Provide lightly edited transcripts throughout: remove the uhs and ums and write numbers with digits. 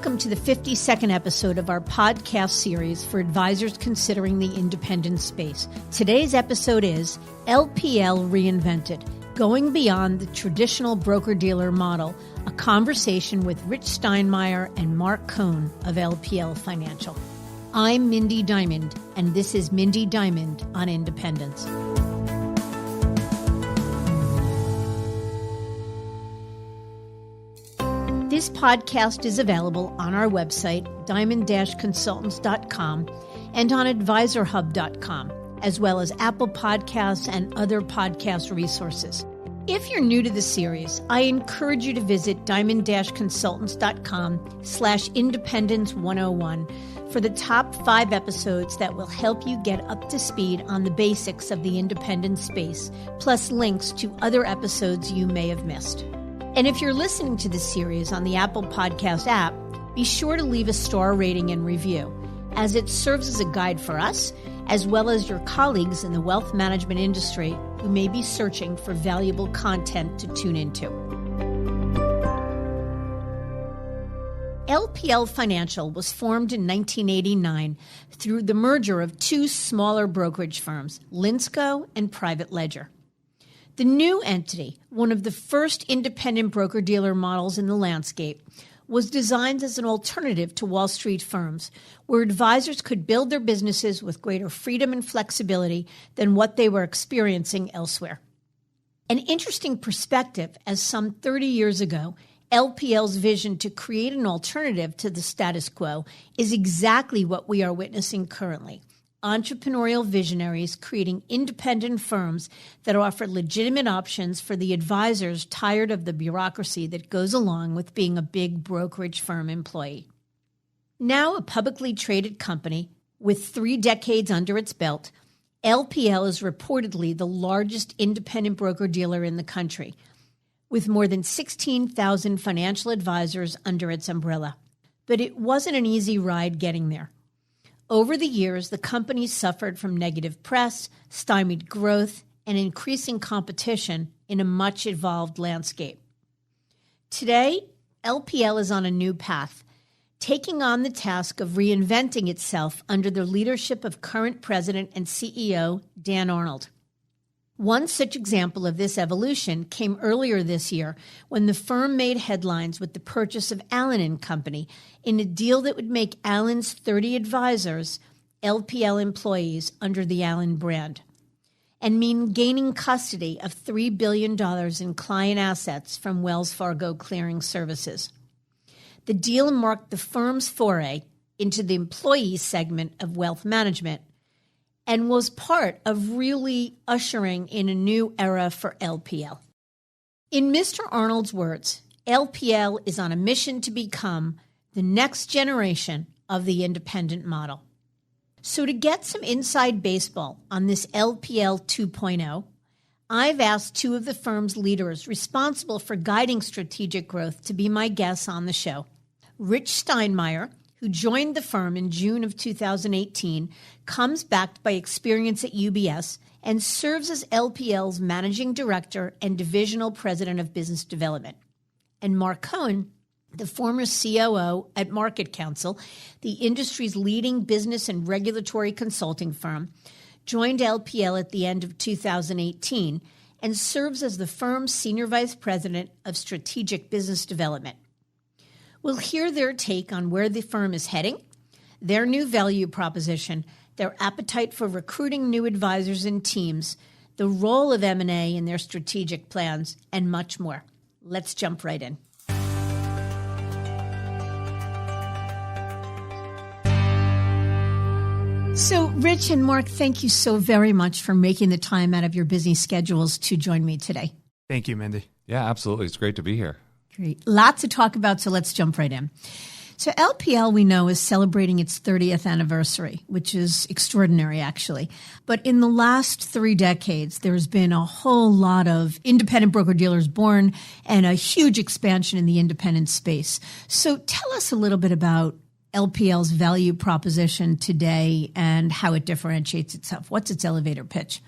Welcome to the 52nd episode of our podcast series for advisors considering the independent space. Today's episode is LPL Reinvented, Going Beyond the Traditional Broker-Dealer Model, a conversation with Rich Steinmeier and Marc Cohen of LPL Financial. I'm Mindy Diamond, and this is Mindy Diamond on Independence. This podcast is available on our website, diamond-consultants.com, and on advisorhub.com, as well as Apple Podcasts and other podcast resources. If you're new to the series, I encourage you to visit diamond-consultants.com/independence101 for the top 5 episodes that will help you get up to speed on the basics of the independent space, plus links to other episodes you may have missed. And if you're listening to this series on the Apple Podcast app, be sure to leave a star rating and review, as it serves as a guide for us, as well as your colleagues in the wealth management industry who may be searching for valuable content to tune into. LPL Financial was formed in 1989 through the merger of 2 smaller brokerage firms, Linsco and Private Ledger. The new entity, one of the first independent broker-dealer models in the landscape, was designed as an alternative to Wall Street firms, where advisors could build their businesses with greater freedom and flexibility than what they were experiencing elsewhere. An interesting perspective, as some 30 years ago, LPL's vision to create an alternative to the status quo is exactly what we are witnessing currently. Entrepreneurial visionaries creating independent firms that offer legitimate options for the advisors tired of the bureaucracy that goes along with being a big brokerage firm employee. Now a publicly traded company with 3 decades under its belt, LPL is reportedly the largest independent broker-dealer in the country, with more than 16,000 financial advisors under its umbrella. But it wasn't an easy ride getting there. Over the years, the company suffered from negative press, stymied growth, and increasing competition in a much evolved landscape. Today, LPL is on a new path, taking on the task of reinventing itself under the leadership of current president and CEO Dan Arnold. One such example of this evolution came earlier this year when the firm made headlines with the purchase of Allen & Company in a deal that would make Allen's 30 advisors LPL employees under the Allen brand, and mean gaining custody of $3 billion in client assets from Wells Fargo Clearing Services. The deal marked the firm's foray into the employee segment of wealth management and was part of really ushering in a new era for LPL. In Mr. Arnold's words, LPL is on a mission to become the next generation of the independent model. So to get some inside baseball on this LPL 2.0, I've asked 2 of the firm's leaders responsible for guiding strategic growth to be my guests on the show. Rich Steinmeier, who joined the firm in June of 2018, comes backed by experience at UBS and serves as LPL's Managing Director and Divisional President of Business Development. And Marc Cohen, the former COO at Market Counsel, the industry's leading business and regulatory consulting firm, joined LPL at the end of 2018 and serves as the firm's Senior Vice President of Strategic Business Development. We'll hear their take on where the firm is heading, their new value proposition, their appetite for recruiting new advisors and teams, the role of M&A in their strategic plans, and much more. Let's jump right in. So, Rich and Marc, thank you so very much for making the time out of your busy schedules to join me today. Thank you, Mindy. Yeah, absolutely. It's great to be here. Great. Lots to talk about, so let's jump right in. So LPL, we know, is celebrating its 30th anniversary, which is extraordinary, actually. But in the last 3 decades, there's been a whole lot of independent broker-dealers born and a huge expansion in the independent space. So tell us a little bit about LPL's value proposition today and how it differentiates itself. What's its elevator pitch?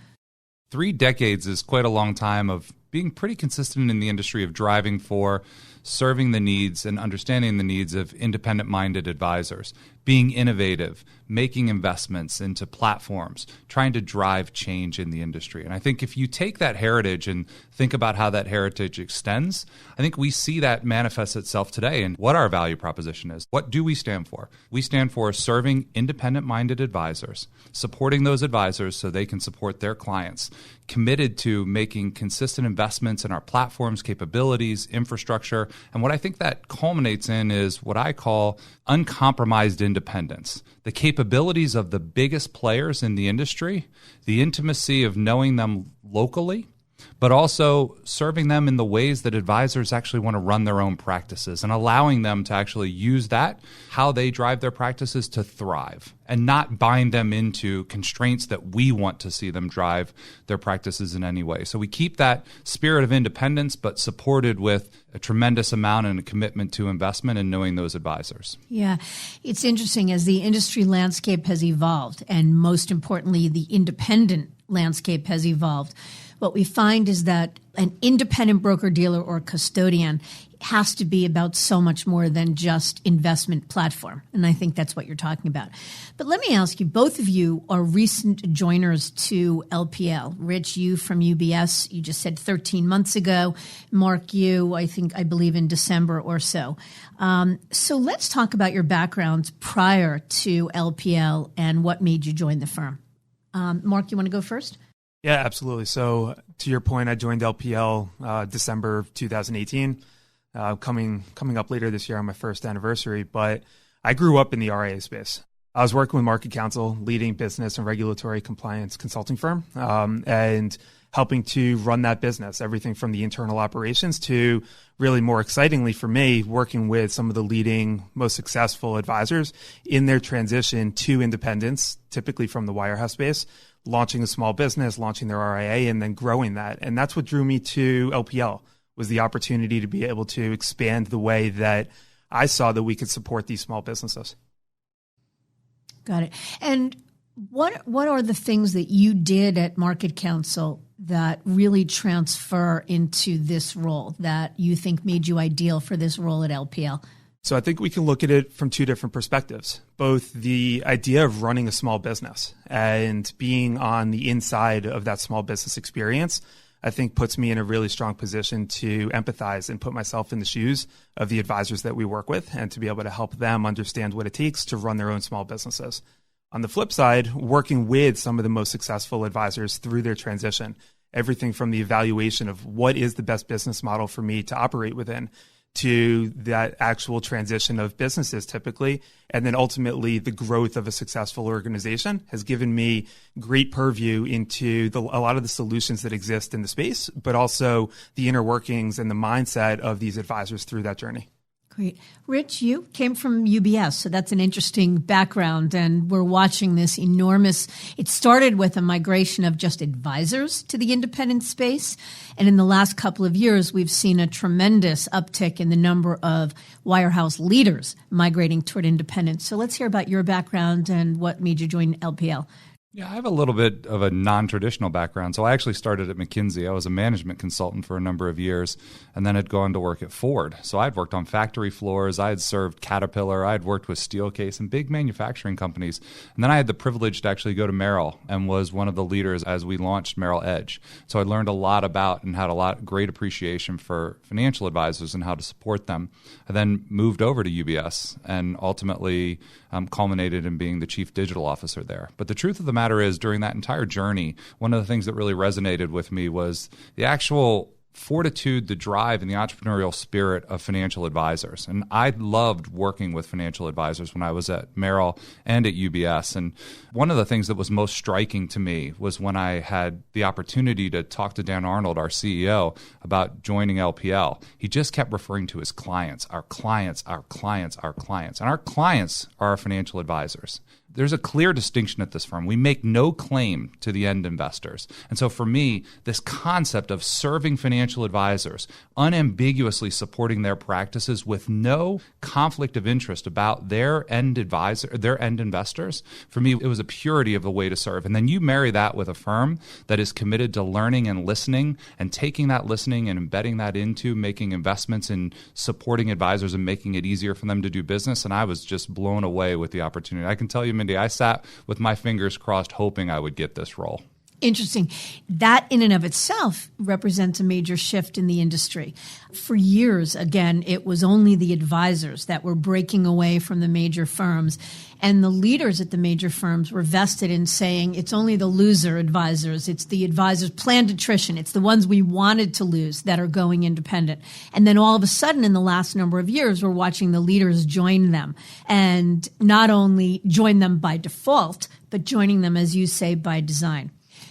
3 decades is quite a long time of being pretty consistent in the industry, of driving for serving the needs and understanding the needs of independent-minded advisors, being innovative, making investments into platforms, trying to drive change in the industry. And I think if you take that heritage and think about how that heritage extends, I think we see that manifest itself today in what our value proposition is. What do we stand for? We stand for serving independent-minded advisors, supporting those advisors so they can support their clients, committed to making consistent investments in our platforms, capabilities, infrastructure. And what I think that culminates in is what I call uncompromised independence. The capabilities of the biggest players in the industry, the intimacy of knowing them locally, but also serving them in the ways that advisors actually want to run their own practices and allowing them to actually use that, how they drive their practices to thrive and not bind them into constraints that we want to see them drive their practices in any way. So we keep that spirit of independence, but supported with a tremendous amount and a commitment to investment and knowing those advisors. Yeah, it's interesting as the industry landscape has evolved, and most importantly, the independent landscape has evolved. What we find is that an independent broker-dealer or custodian has to be about so much more than just investment platform. And I think that's what you're talking about. But let me ask you, both of you are recent joiners to LPL. Rich, you from UBS, you just said 13 months ago. Marc, you, I believe in December or so. So let's talk about your backgrounds prior to LPL and what made you join the firm. Marc, you want to go first? Yeah, absolutely. So to your point, I joined LPL December of 2018, coming up later this year on my first anniversary. But I grew up in the RIAA space. I was working with Marc and Counsel, leading business and regulatory compliance consulting firm, and helping to run that business, everything from the internal operations to really more excitingly for me, working with some of the leading, most successful advisors in their transition to independence, typically from the wirehouse space, launching a small business, launching their RIAA, and then growing that. And that's what drew me to LPL, was the opportunity to be able to expand the way that I saw that we could support these small businesses. Got it. And what are the things that you did at Market Counsel that really transfer into this role that you think made you ideal for this role at LPL? So I think we can look at it from two different perspectives, both the idea of running a small business and being on the inside of that small business experience, I think puts me in a really strong position to empathize and put myself in the shoes of the advisors that we work with and to be able to help them understand what it takes to run their own small businesses. On the flip side, working with some of the most successful advisors through their transition, everything from the evaluation of what is the best business model for me to operate within, to that actual transition of businesses typically, and then ultimately the growth of a successful organization has given me great purview into a lot of the solutions that exist in the space, but also the inner workings and the mindset of these advisors through that journey. Great. Rich, you came from UBS, so that's an interesting background, and we're watching this enormous, it started with a migration of just advisors to the independent space, and in the last couple of years, we've seen a tremendous uptick in the number of wirehouse leaders migrating toward independence. So let's hear about your background and what made you join LPL. Yeah, I have a little bit of a non-traditional background. So I actually started at McKinsey. I was a management consultant for a number of years and then had gone to work at Ford. So I'd worked on factory floors. I had served Caterpillar. I had worked with Steelcase and big manufacturing companies. And then I had the privilege to actually go to Merrill and was one of the leaders as we launched Merrill Edge. So I learned a lot about and had great appreciation for financial advisors and how to support them. I then moved over to UBS and ultimately culminated in being the chief digital officer there. But the truth of the matter is, during that entire journey, one of the things that really resonated with me was the actual fortitude, the drive, and the entrepreneurial spirit of financial advisors. And I loved working with financial advisors when I was at Merrill and at UBS. And one of the things that was most striking to me was when I had the opportunity to talk to Dan Arnold, our CEO, about joining LPL. He just kept referring to his clients, our clients, our clients, our clients. And our clients are our financial advisors. there's a clear distinction at this firm. We make no claim to the end investors. And so for me, this concept of serving financial advisors, unambiguously supporting their practices with no conflict of interest about their end investors, for me, it was a purity of a way to serve. And then you marry that with a firm that is committed to learning and listening and taking that listening and embedding that into making investments in supporting advisors and making it easier for them to do business. And I was just blown away with the opportunity. I can tell you, Mindy, I sat with my fingers crossed hoping I would get this role. Interesting. That in and of itself represents a major shift in the industry. For years, again, it was only the advisors that were breaking away from the major firms. And the leaders at the major firms were vested in saying it's only the loser advisors. It's the advisors, planned attrition. It's the ones we wanted to lose that are going independent. And then all of a sudden in the last number of years, we're watching the leaders join them, and not only join them by default, but joining them, as you say, by design.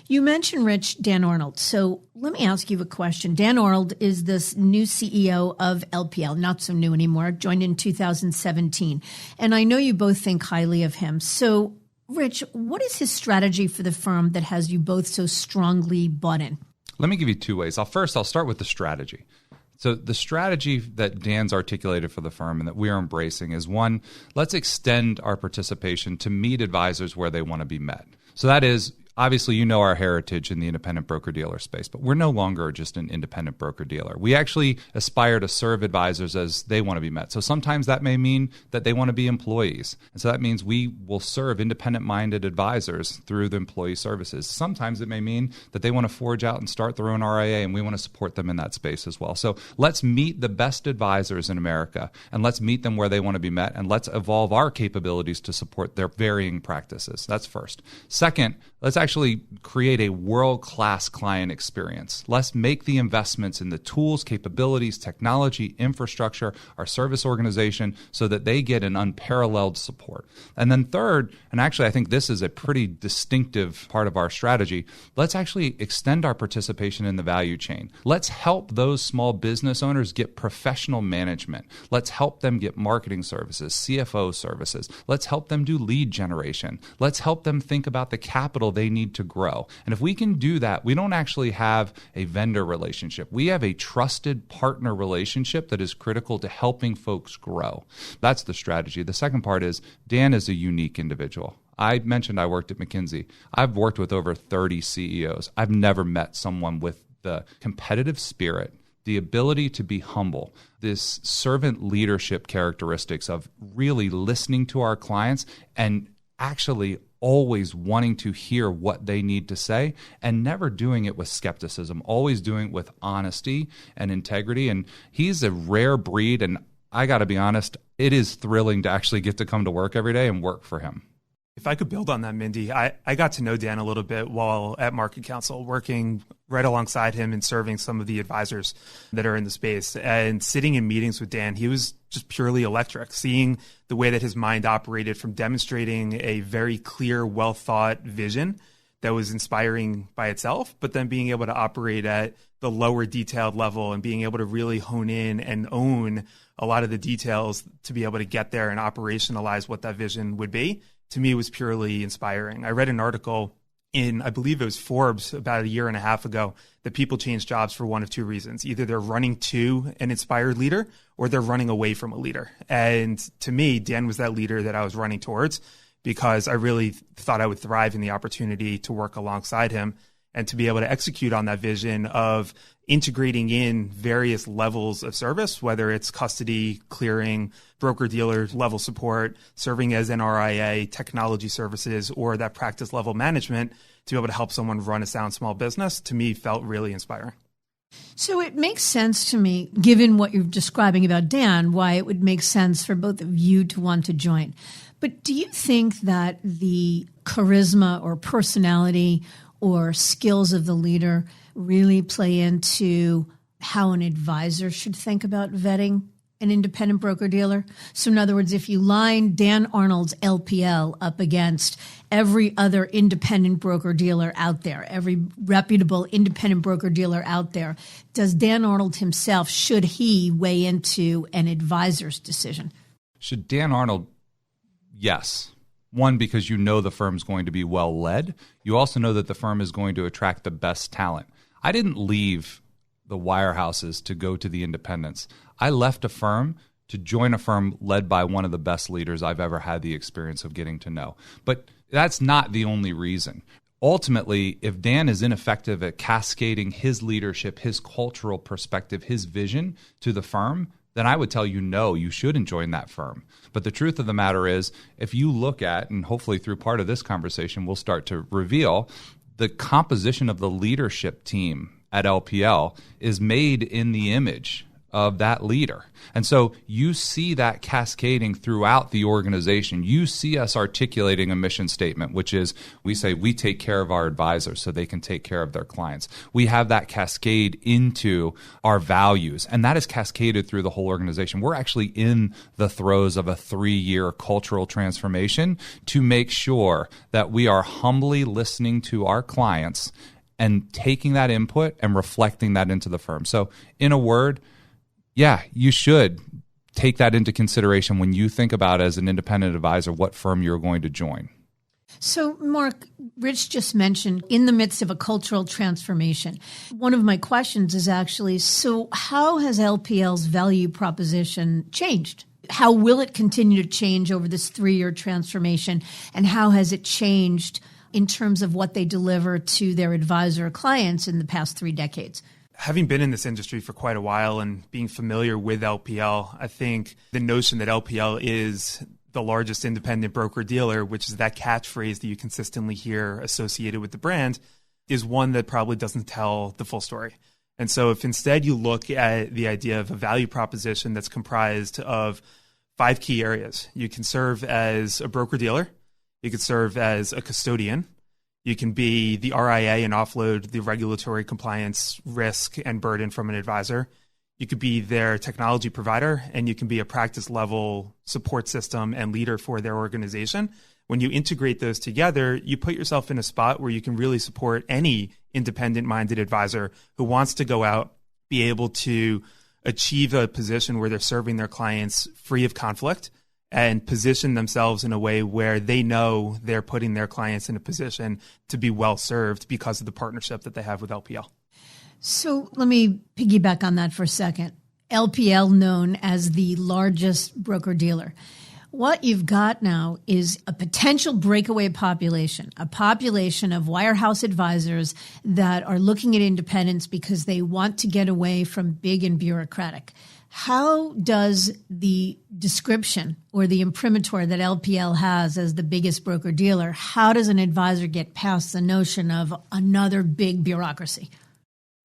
You mentioned, Rich, Dan Arnold. So let me ask you a question. Dan Arnold is this new CEO of LPL, not so new anymore, joined in 2017. And I know you both think highly of him. So, Rich, what is his strategy for the firm that has you both so strongly bought in? Let me give you two ways. I'll start with the strategy. So the strategy that Dan's articulated for the firm and that we are embracing is, one, let's extend our participation to meet advisors where they want to be met. So that is, obviously, you know our heritage in the independent broker-dealer space, but we're no longer just an independent broker-dealer. We actually aspire to serve advisors as they want to be met. So sometimes that may mean that they want to be employees. And so that means we will serve independent-minded advisors through the employee services. Sometimes it may mean that they want to forge out and start their own RIAA, and we want to support them in that space as well. So let's meet the best advisors in America, and let's meet them where they want to be met, and let's evolve our capabilities to support their varying practices. That's first. Second, let's actually create a world-class client experience. Let's make the investments in the tools, capabilities, technology, infrastructure, our service organization, so that they get an unparalleled support. And then third, and actually I think this is a pretty distinctive part of our strategy, let's actually extend our participation in the value chain. Let's help those small business owners get professional management. Let's help them get marketing services, CFO services. Let's help them do lead generation. Let's help them think about the capital they need to grow. And if we can do that, we don't actually have a vendor relationship. We have a trusted partner relationship that is critical to helping folks grow. That's the strategy. The second part is Dan is a unique individual. I mentioned I worked at McKinsey. I've worked with over 30 CEOs. I've never met someone with the competitive spirit, the ability to be humble, this servant leadership characteristics of really listening to our clients and actually always wanting to hear what they need to say and never doing it with skepticism, always doing it with honesty and integrity. And he's a rare breed. And I got to be honest, it is thrilling to actually get to come to work every day and work for him. If I could build on that, Mindy, I got to know Dan a little bit while at Market Counsel, working right alongside him and serving some of the advisors that are in the space. And sitting in meetings with Dan, he was just purely electric, seeing the way that his mind operated, from demonstrating a very clear, well-thought vision that was inspiring by itself, but then being able to operate at the lower detailed level and being able to really hone in and own a lot of the details to be able to get there and operationalize what that vision would be. To me, was purely inspiring. I read an article in, I believe it was Forbes, about a year and a half ago, that people change jobs for one of two reasons. Either they're running to an inspired leader or they're running away from a leader. And to me, Dan was that leader that I was running towards, because I really thought I would thrive in the opportunity to work alongside him and to be able to execute on that vision of integrating in various levels of service, whether it's custody, clearing, broker-dealer level support, serving as an RIA, technology services, or that practice level management to be able to help someone run a sound small business, to me felt really inspiring. So it makes sense to me, given what you're describing about Dan, why it would make sense for both of you to want to join. But do you think that the charisma or personality or skills of the leader really play into how an advisor should think about vetting an independent broker-dealer? So in other words, if you line Dan Arnold's LPL up against every other independent broker-dealer out there, every reputable independent broker-dealer out there, does Dan Arnold himself, should he weigh into an advisor's decision? Should Dan Arnold? Yes. One, because you know the firm's going to be well led. You also know that the firm is going to attract the best talent. I didn't leave the wirehouses to go to the independents. I left a firm to join a firm led by one of the best leaders I've ever had the experience of getting to know. But that's not the only reason. Ultimately, if Dan is ineffective at cascading his leadership, his cultural perspective, his vision to the firm, then I would tell you, no, you shouldn't join that firm. But the truth of the matter is, if you look at, and hopefully through part of this conversation, we'll start to reveal, the composition of the leadership team at LPL is made in the image of that leader. And so you see that cascading throughout the organization. You see us articulating a mission statement, which is we say we take care of our advisors so they can take care of their clients. We have that cascade into our values, and that is cascaded through the whole organization. We're actually in the throes of a 3-year cultural transformation to make sure that we are humbly listening to our clients and taking that input and reflecting that into the firm. So in a word, yeah, you should take that into consideration when you think about, as an independent advisor, what firm you're going to join. So, Marc, Rich just mentioned in the midst of a cultural transformation. One of my questions is actually, so how has LPL's value proposition changed? How will it continue to change over this 3-year transformation? And how has it changed in terms of what they deliver to their advisor clients in the past 3 decades? Having been in this industry for quite a while and being familiar with LPL, I think the notion that LPL is the largest independent broker-dealer, which is that catchphrase that you consistently hear associated with the brand, is one that probably doesn't tell the full story. And so if instead you look at the idea of a value proposition that's comprised of 5 key areas, you can serve as a broker-dealer, you could serve as a custodian, you can be the RIAA and offload the regulatory compliance risk and burden from an advisor. You could be their technology provider, and you can be a practice level support system and leader for their organization. When you integrate those together, you put yourself in a spot where you can really support any independent-minded advisor who wants to go out, be able to achieve a position where they're serving their clients free of conflict, and position themselves in a way where they know they're putting their clients in a position to be well served because of the partnership that they have with LPL. So let me piggyback on that for a second. LPL, known as the largest broker-dealer. What you've got now is a potential breakaway population, a population of wirehouse advisors that are looking at independence because they want to get away from big and bureaucratic. How does the description or the imprimatur that LPL has as the biggest broker-dealer, how does an advisor get past the notion of another big bureaucracy?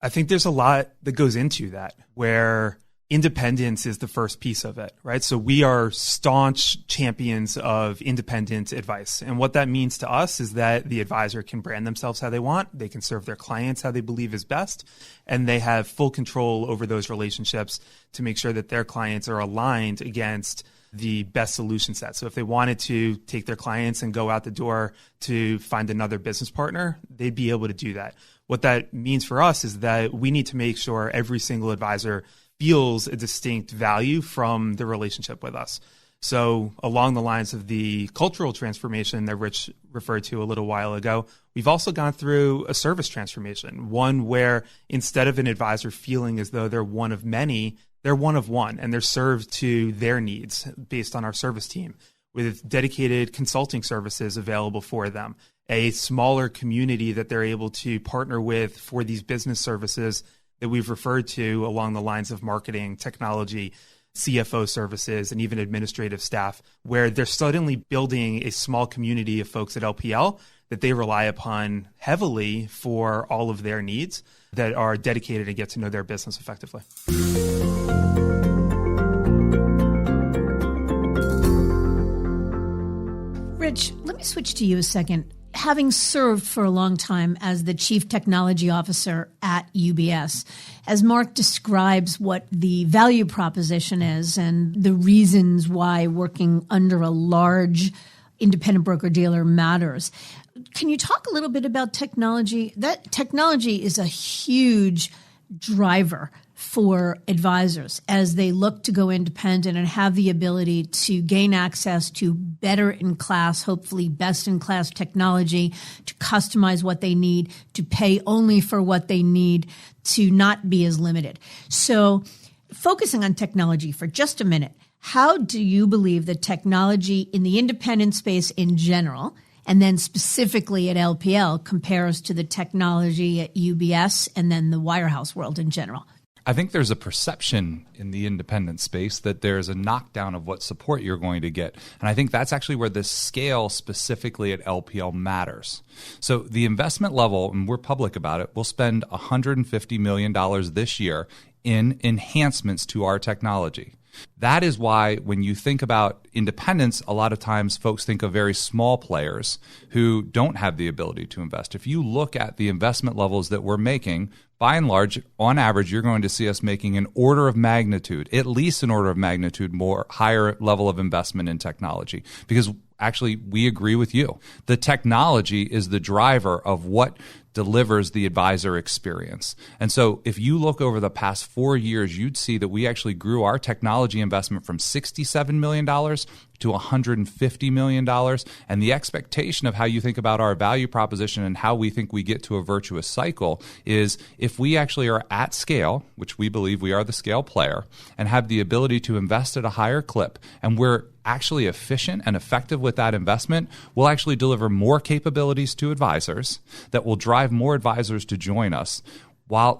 I think there's a lot that goes into that, where independence is the first piece of it, right? So we are staunch champions of independent advice. And what that means to us is that the advisor can brand themselves how they want, they can serve their clients how they believe is best, and they have full control over those relationships to make sure that their clients are aligned against the best solution set. So if they wanted to take their clients and go out the door to find another business partner, they'd be able to do that. What that means for us is that we need to make sure every single advisor feels a distinct value from the relationship with us. So along the lines of the cultural transformation that Rich referred to a little while ago, we've also gone through a service transformation, one where instead of an advisor feeling as though they're one of many, they're one of one, and they're served to their needs based on our service team with dedicated consulting services available for them, a smaller community that they're able to partner with for these business services that we've referred to along the lines of marketing, technology, CFO services, and even administrative staff, where they're suddenly building a small community of folks at LPL that they rely upon heavily for all of their needs that are dedicated to get to know their business effectively. Rich, let me switch to you a second. Having served for a long time as the Chief Technology Officer at UBS, as Marc describes what the value proposition is and the reasons why working under a large independent broker-dealer matters, can you talk a little bit about technology? That technology is a huge driver for advisors as they look to go independent and have the ability to gain access to better in class, hopefully best in class technology, to customize what they need, to pay only for what they need, to not be as limited. So focusing on technology for just a minute, how do you believe that technology in the independent space in general, and then specifically at LPL, compares to the technology at UBS and then the wirehouse world in general? I think there's a perception in the independent space that there's a knockdown of what support you're going to get. And I think that's actually where the scale specifically at LPL matters. So the investment level, and we're public about it, we'll spend $150 million this year in enhancements to our technology. That is why when you think about independence, a lot of times folks think of very small players who don't have the ability to invest. If you look at the investment levels that we're making, by and large, on average, you're going to see us making an order of magnitude, at least an order of magnitude more higher level of investment in technology. Because actually, we agree with you. The technology is the driver of what delivers the advisor experience. And so if you look over the past 4 years, you'd see that we actually grew our technology investment from $67 million to $150 million. And the expectation of how you think about our value proposition and how we think we get to a virtuous cycle is if we actually are at scale, which we believe we are the scale player, and have the ability to invest at a higher clip, and we're actually efficient and effective with that investment, we'll actually deliver more capabilities to advisors that will drive more advisors to join us,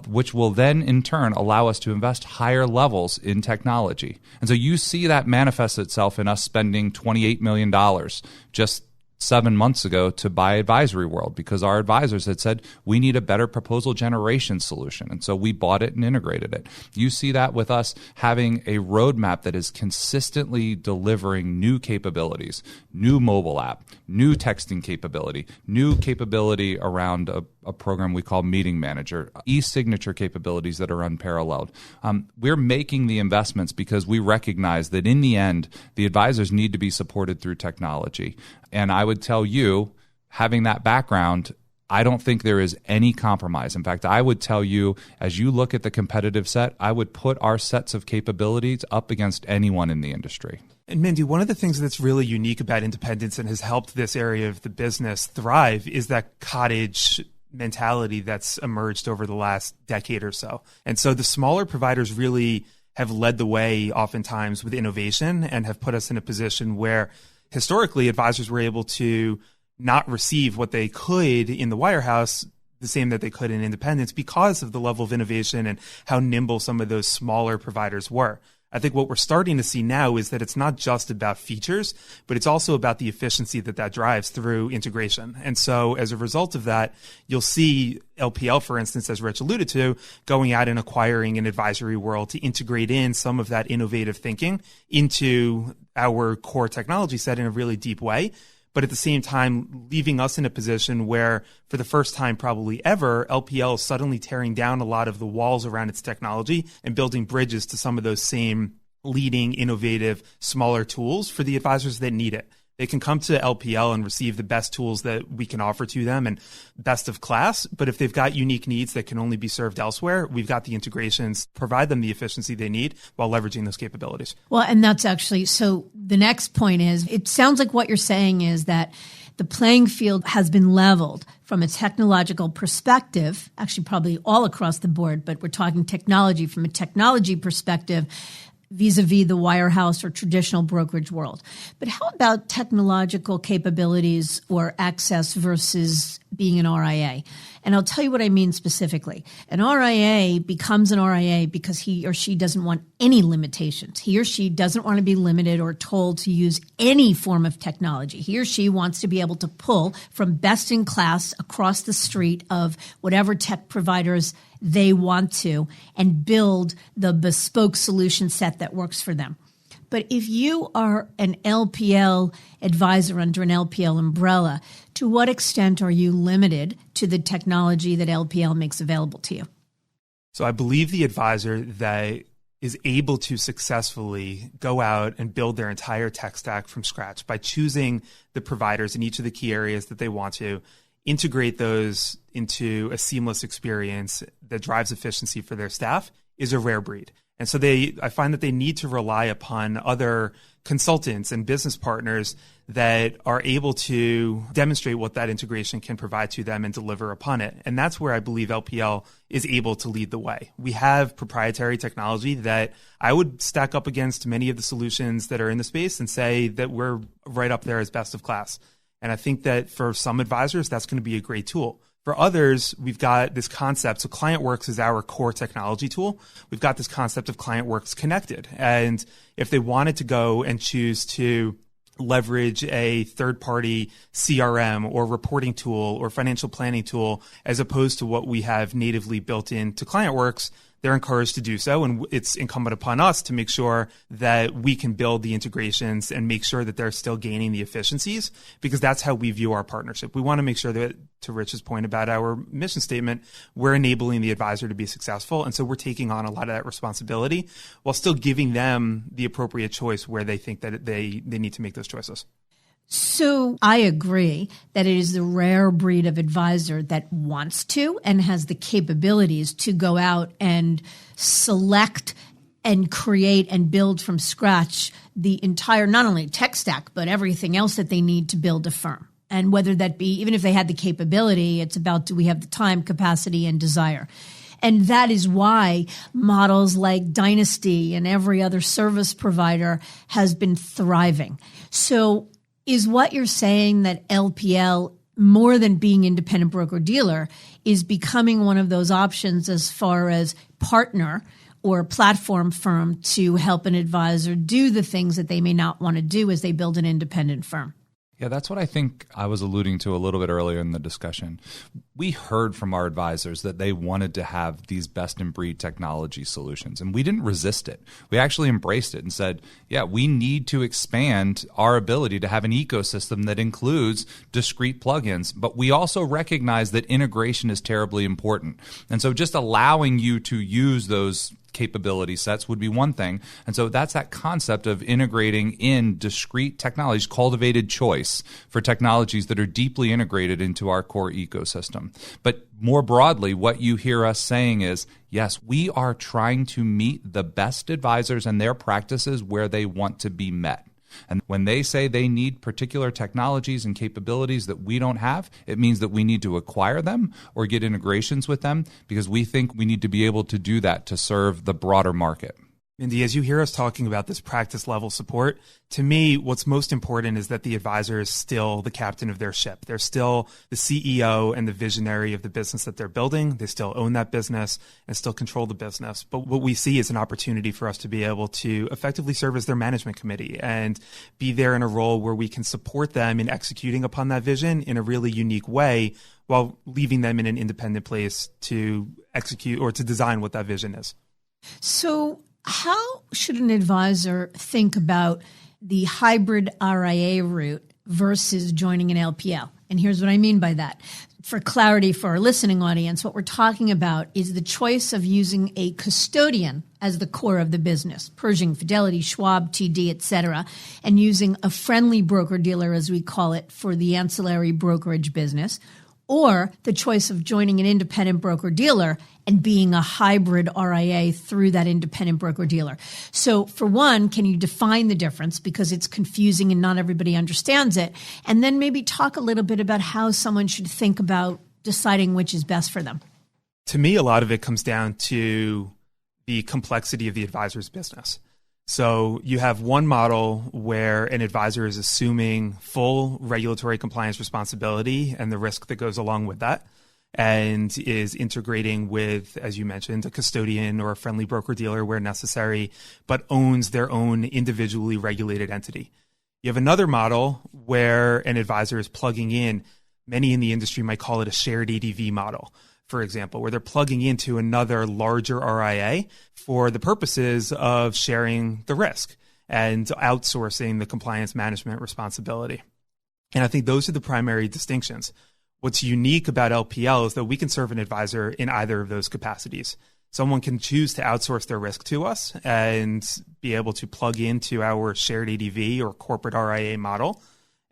which will then in turn allow us to invest higher levels in technology. And so you see that manifest itself in us spending $28 million just 7 months ago to buy Advisory World because our advisors had said, we need a better proposal generation solution. And so we bought it and integrated it. You see that with us having a roadmap that is consistently delivering new capabilities, new mobile app, new texting capability, new capability around a program we call Meeting Manager, e-signature capabilities that are unparalleled. We're making the investments because we recognize that in the end, the advisors need to be supported through technology. And I would tell you, having that background, I don't think there is any compromise. In fact, I would tell you, as you look at the competitive set, I would put our sets of capabilities up against anyone in the industry. And Mindy, one of the things that's really unique about independence and has helped this area of the business thrive is that cottage mentality that's emerged over the last decade or so. And so the smaller providers really have led the way oftentimes with innovation and have put us in a position where historically advisors were able to not receive what they could in the wirehouse the same that they could in independence because of the level of innovation and how nimble some of those smaller providers were. I think what we're starting to see now is that it's not just about features, but it's also about the efficiency that drives through integration. And so as a result of that, you'll see LPL, for instance, as Rich alluded to, going out and acquiring an Advisory World to integrate in some of that innovative thinking into our core technology set in a really deep way. But at the same time, leaving us in a position where, for the first time probably ever, LPL is suddenly tearing down a lot of the walls around its technology and building bridges to some of those same leading, innovative, smaller tools for the advisors that need it. They can come to LPL and receive the best tools that we can offer to them and best of class. But if they've got unique needs that can only be served elsewhere, we've got the integrations, provide them the efficiency they need while leveraging those capabilities. Well, and that's actually, so the next point is, it sounds like what you're saying is that the playing field has been leveled from a technological perspective, actually probably all across the board, but we're talking technology from a technology perspective, vis-a-vis the wirehouse or traditional brokerage world. But how about technological capabilities or access versus being an RIA? And I'll tell you what I mean specifically. An RIA becomes an RIA because he or she doesn't want any limitations. He or she doesn't want to be limited or told to use any form of technology. He or she wants to be able to pull from best in class across the street of whatever tech providers they want to and build the bespoke solution set that works for them. But if you are an LPL advisor under an LPL umbrella, to what extent are you limited to the technology that LPL makes available to you? So I believe the advisor that is able to successfully go out and build their entire tech stack from scratch by choosing the providers in each of the key areas that they want to, integrate those into a seamless experience that drives efficiency for their staff, is a rare breed. And so I find that they need to rely upon other consultants and business partners that are able to demonstrate what that integration can provide to them and deliver upon it. And that's where I believe LPL is able to lead the way. We have proprietary technology that I would stack up against many of the solutions that are in the space and say that we're right up there as best of class. And I think that for some advisors, that's going to be a great tool. For others, we've got this concept. So ClientWorks is our core technology tool. We've got this concept of ClientWorks Connected. And if they wanted to go and choose to leverage a third-party CRM or reporting tool or financial planning tool, as opposed to what we have natively built into ClientWorks, they're encouraged to do so. And it's incumbent upon us to make sure that we can build the integrations and make sure that they're still gaining the efficiencies, because that's how we view our partnership. We want to make sure that, to Rich's point about our mission statement, we're enabling the advisor to be successful. And so we're taking on a lot of that responsibility while still giving them the appropriate choice where they think that they need to make those choices. So I agree that it is the rare breed of advisor that wants to and has the capabilities to go out and select and create and build from scratch the entire, not only tech stack, but everything else that they need to build a firm. And whether that be, even if they had the capability, it's about, do we have the time, capacity, and desire? And that is why models like Dynasty and every other service provider has been thriving. So is what you're saying that LPL, more than being independent broker-dealer, is becoming one of those options as far as partner or platform firm to help an advisor do the things that they may not want to do as they build an independent firm? Yeah, that's what I think I was alluding to a little bit earlier in the discussion. We heard from our advisors that they wanted to have these best-in-breed technology solutions, and we didn't resist it. We actually embraced it and said, yeah, we need to expand our ability to have an ecosystem that includes discrete plugins, but we also recognize that integration is terribly important. And so just allowing you to use those capability sets would be one thing. And so that's that concept of integrating in discrete technologies, cultivated choice for technologies that are deeply integrated into our core ecosystem. But more broadly, what you hear us saying is, yes, we are trying to meet the best advisors and their practices where they want to be met. And when they say they need particular technologies and capabilities that we don't have, it means that we need to acquire them or get integrations with them, because we think we need to be able to do that to serve the broader market. Mindy, as you hear us talking about this practice level support, to me, what's most important is that the advisor is still the captain of their ship. They're still the CEO and the visionary of the business that they're building. They still own that business and still control the business. But what we see is an opportunity for us to be able to effectively serve as their management committee and be there in a role where we can support them in executing upon that vision in a really unique way, while leaving them in an independent place to execute or to design what that vision is. So how should an advisor think about the hybrid RIA route versus joining an LPL? And here's what I mean by that. For clarity for our listening audience, what we're talking about is the choice of using a custodian as the core of the business, Pershing, Fidelity, Schwab, TD, etc., and using a friendly broker-dealer, as we call it, for the ancillary brokerage business, or the choice of joining an independent broker-dealer and being a hybrid RIA through that independent broker-dealer. So for one, can you define the difference, because it's confusing and not everybody understands it? And then maybe talk a little bit about how someone should think about deciding which is best for them. To me, a lot of it comes down to the complexity of the advisor's business. So you have one model where an advisor is assuming full regulatory compliance responsibility and the risk that goes along with that, and is integrating with, as you mentioned, a custodian or a friendly broker-dealer where necessary, but owns their own individually regulated entity. You have another model where an advisor is plugging in, many in the industry might call it a shared ADV model, for example, where they're plugging into another larger RIA for the purposes of sharing the risk and outsourcing the compliance management responsibility. And I think those are the primary distinctions. What's unique about LPL is that we can serve an advisor in either of those capacities. Someone can choose to outsource their risk to us and be able to plug into our shared ADV or corporate RIA model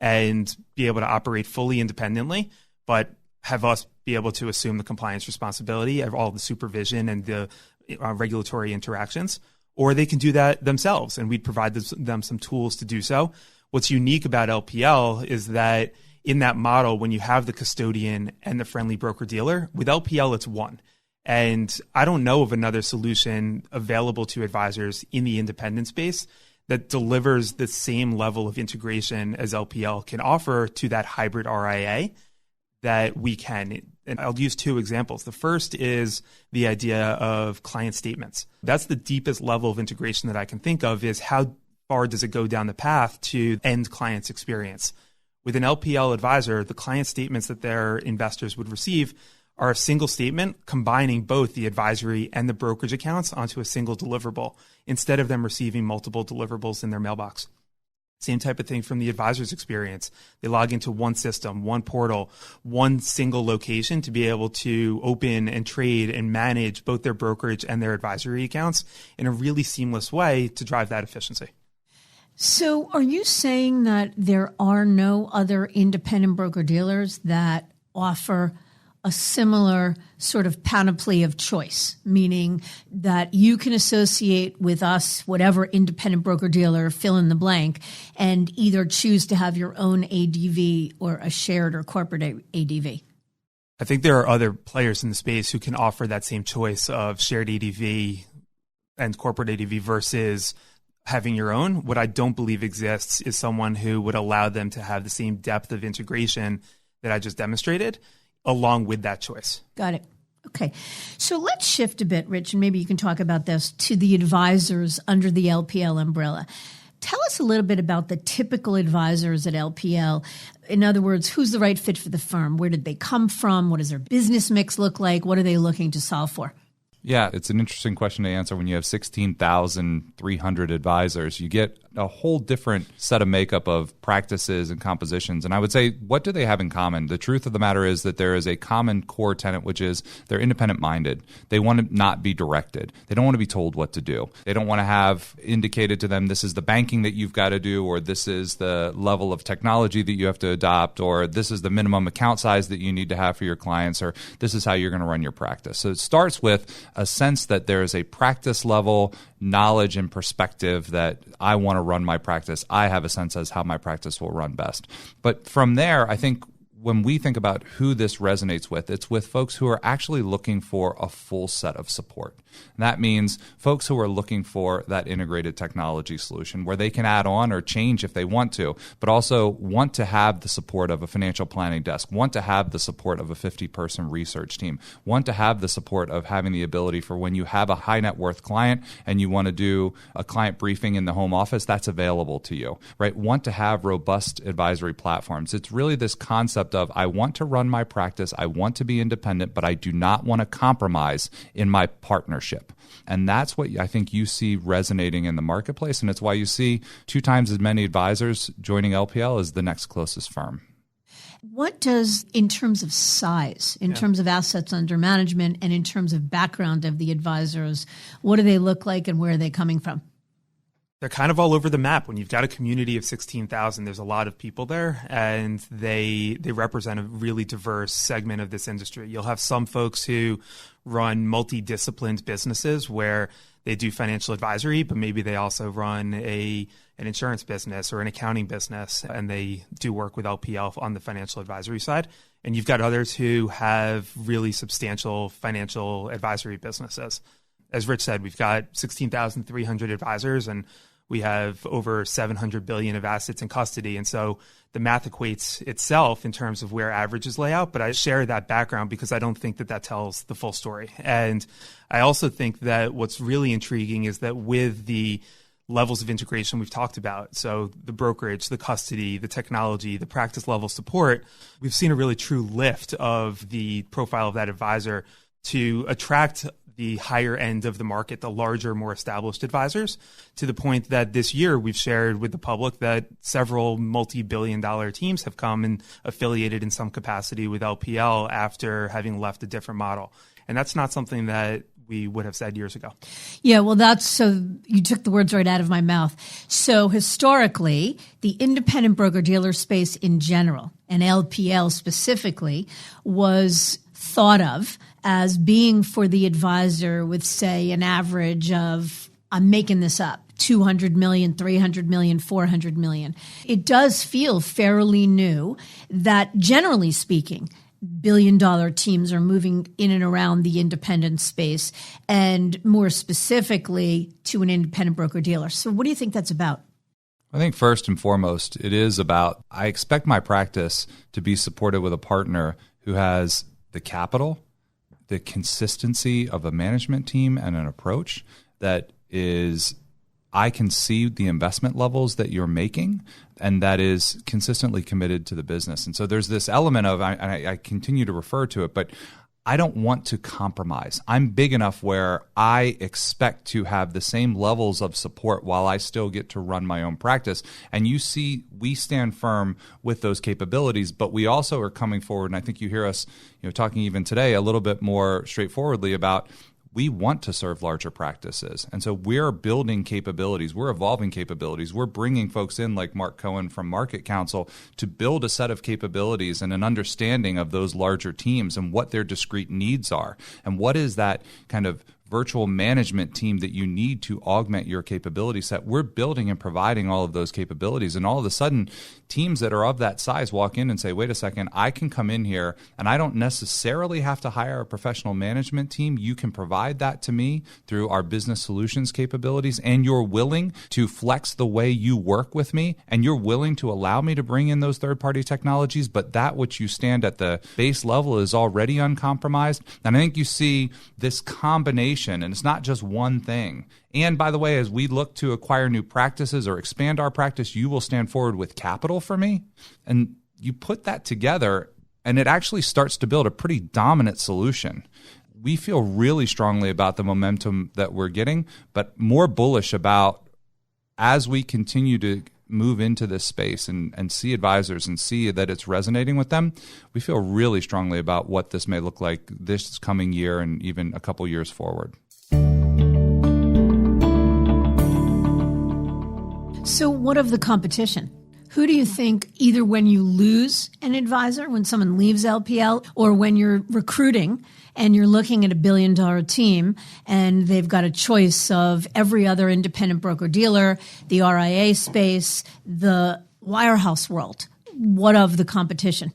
and be able to operate fully independently, but have us be able to assume the compliance responsibility of all the supervision and the regulatory interactions, or they can do that themselves, and we'd provide them some tools to do so. What's unique about LPL is that in that model, when you have the custodian and the friendly broker-dealer, with LPL, it's one. And I don't know of another solution available to advisors in the independent space that delivers the same level of integration as LPL can offer to that hybrid RIA that we can. And I'll use two examples. The first is the idea of client statements. That's the deepest level of integration that I can think of, is how far does it go down the path to end client's experience. With an LPL advisor, the client statements that their investors would receive are a single statement combining both the advisory and the brokerage accounts onto a single deliverable, instead of them receiving multiple deliverables in their mailbox. Same type of thing from the advisor's experience. They log into one system, one portal, one single location to be able to open and trade and manage both their brokerage and their advisory accounts in a really seamless way to drive that efficiency. So are you saying that there are no other independent broker-dealers that offer a similar sort of panoply of choice, meaning that you can associate with us, whatever independent broker-dealer, fill in the blank, and either choose to have your own ADV or a shared or corporate ADV? I think there are other players in the space who can offer that same choice of shared ADV and corporate ADV versus having your own. What I don't believe exists is someone who would allow them to have the same depth of integration that I just demonstrated, along with that choice. Got it. Okay. So let's shift a bit, Rich, and maybe you can talk about this, to the advisors under the LPL umbrella. Tell us a little bit about the typical advisors at LPL. In other words, who's the right fit for the firm? Where did they come from? What does their business mix look like? What are they looking to solve for? Yeah, it's an interesting question to answer. When you have 16,300 advisors, you get a whole different set of makeup of practices and compositions. And I would say, what do they have in common? The truth of the matter is that there is a common core tenet, which is they're independent-minded. They want to not be directed. They don't want to be told what to do. They don't want to have indicated to them, this is the banking that you've got to do, or this is the level of technology that you have to adopt, or this is the minimum account size that you need to have for your clients, or this is how you're going to run your practice. So it starts with a sense that there is a practice level knowledge and perspective that I want to run my practice. I have a sense as how my practice will run best. But from there, I think when we think about who this resonates with, it's with folks who are actually looking for a full set of support. And that means folks who are looking for that integrated technology solution where they can add on or change if they want to, but also want to have the support of a financial planning desk, want to have the support of a 50-person research team, want to have the support of having the ability for when you have a high net worth client and you want to do a client briefing in the home office, that's available to you, right? Want to have robust advisory platforms. It's really this concept of, I want to run my practice, I want to be independent, but I do not want to compromise in my partnership. And that's what I think you see resonating in the marketplace. And it's why you see 2 times as many advisors joining LPL as the next closest firm. What does, in terms of size, in terms of assets under management, and in terms of background of the advisors, what do they look like and where are they coming from? They're kind of all over the map. When you've got a community of 16,000, there's a lot of people there, and they represent a really diverse segment of this industry. You'll have some folks who run multidisciplined businesses where they do financial advisory, but maybe they also run an insurance business or an accounting business, and they do work with LPL on the financial advisory side. And you've got others who have really substantial financial advisory businesses. As Rich said, we've got 16,300 advisors, and we have over $700 billion of assets in custody. And so the math equates itself in terms of where averages lay out. But I share that background because I don't think that tells the full story. And I also think that what's really intriguing is that with the levels of integration we've talked about, so the brokerage, the custody, the technology, the practice level support, we've seen a really true lift of the profile of that advisor to attract the higher end of the market, the larger, more established advisors, to the point that this year we've shared with the public that several multi-billion-dollar teams have come and affiliated in some capacity with LPL after having left a different model. And that's not something that we would have said years ago. Yeah, well, so you took the words right out of my mouth. So historically, the independent broker-dealer space in general, and LPL specifically, was thought of as being for the advisor with, say, an average of, I'm making this up, 200 million, 300 million, 400 million. It does feel fairly new that, generally speaking, billion-dollar teams are moving in and around the independent space, and more specifically to an independent broker-dealer. So what do you think that's about? I think first and foremost, it is about, I expect my practice to be supported with a partner who has the capital, the consistency of a management team and an approach that is, I can see the investment levels that you're making, and that is consistently committed to the business. And so there's this element of, I continue to refer to it, but I don't want to compromise. I'm big enough where I expect to have the same levels of support while I still get to run my own practice. And you see, we stand firm with those capabilities, but we also are coming forward. And I think you hear us, talking even today a little bit more straightforwardly about, we want to serve larger practices. And so we're building capabilities. We're evolving capabilities. We're bringing folks in like Marc Cohen from Market Counsel to build a set of capabilities and an understanding of those larger teams and what their discrete needs are. And what is that kind of virtual management team that you need to augment your capability set. We're building and providing all of those capabilities. And all of a sudden, teams that are of that size walk in and say, wait a second, I can come in here and I don't necessarily have to hire a professional management team. You can provide that to me through our business solutions capabilities, and you're willing to flex the way you work with me, and you're willing to allow me to bring in those third-party technologies, but that which you stand at the base level is already uncompromised. And I think you see this combination, and it's not just one thing. And by the way, as we look to acquire new practices or expand our practice, you will stand forward with capital for me. And you put that together, and it actually starts to build a pretty dominant solution. We feel really strongly about the momentum that we're getting, but more bullish about, as we continue to move into this space and see advisors and see that it's resonating with them, we feel really strongly about what this may look like this coming year and even a couple years forward. So what of the competition? Who do you think, either when you lose an advisor, when someone leaves LPL, or when you're recruiting and you're looking at $1 billion team and they've got a choice of every other independent broker-dealer, the RIAA space, the wirehouse world? What of the competition?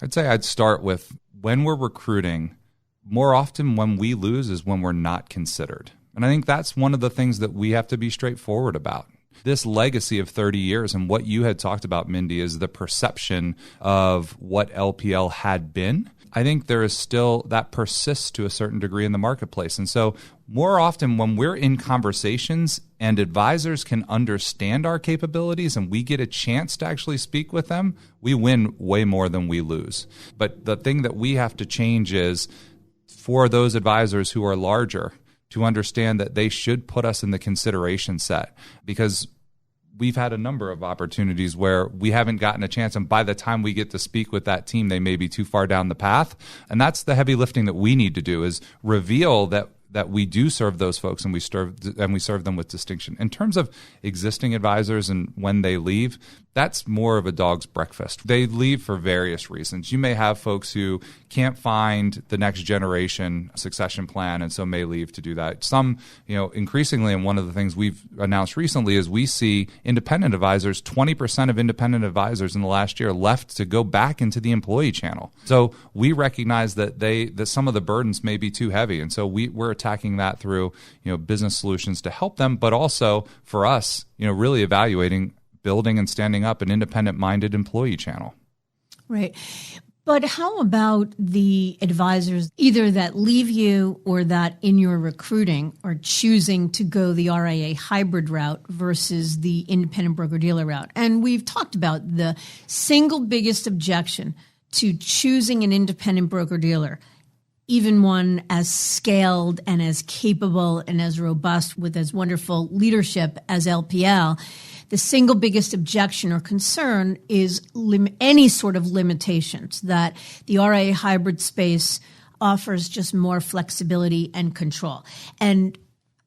I'd say I'd start with, when we're recruiting, more often when we lose is when we're not considered. And I think that's one of the things that we have to be straightforward about. This legacy of 30 years and what you had talked about, Mindy, is the perception of what LPL had been. I think there is still, that persists to a certain degree in the marketplace. And so more often when we're in conversations and advisors can understand our capabilities and we get a chance to actually speak with them, we win way more than we lose. But the thing that we have to change is, for those advisors who are larger, to understand that they should put us in the consideration set, because we've had a number of opportunities where we haven't gotten a chance, and by the time we get to speak with that team, they may be too far down the path. And that's the heavy lifting that we need to do, is reveal that we do serve those folks and we serve them with distinction. In terms of existing advisors and when they leave, that's more of a dog's breakfast. They leave for various reasons. You may have folks who can't find the next generation succession plan and so may leave to do that. Some, increasingly, and one of the things we've announced recently is we see independent advisors, 20% of independent advisors in the last year left to go back into the employee channel. So we recognize that some of the burdens may be too heavy. And so we're attacking that through, business solutions to help them, but also for us, really evaluating building and standing up an independent-minded employee channel. Right. But how about the advisors, either that leave you or that in your recruiting are choosing to go the RIAA hybrid route versus the independent broker-dealer route? And we've talked about the single biggest objection to choosing an independent broker-dealer, even one as scaled and as capable and as robust with as wonderful leadership as LPL. The single biggest objection or concern is any sort of limitations that the RIAA hybrid space offers just more flexibility and control. And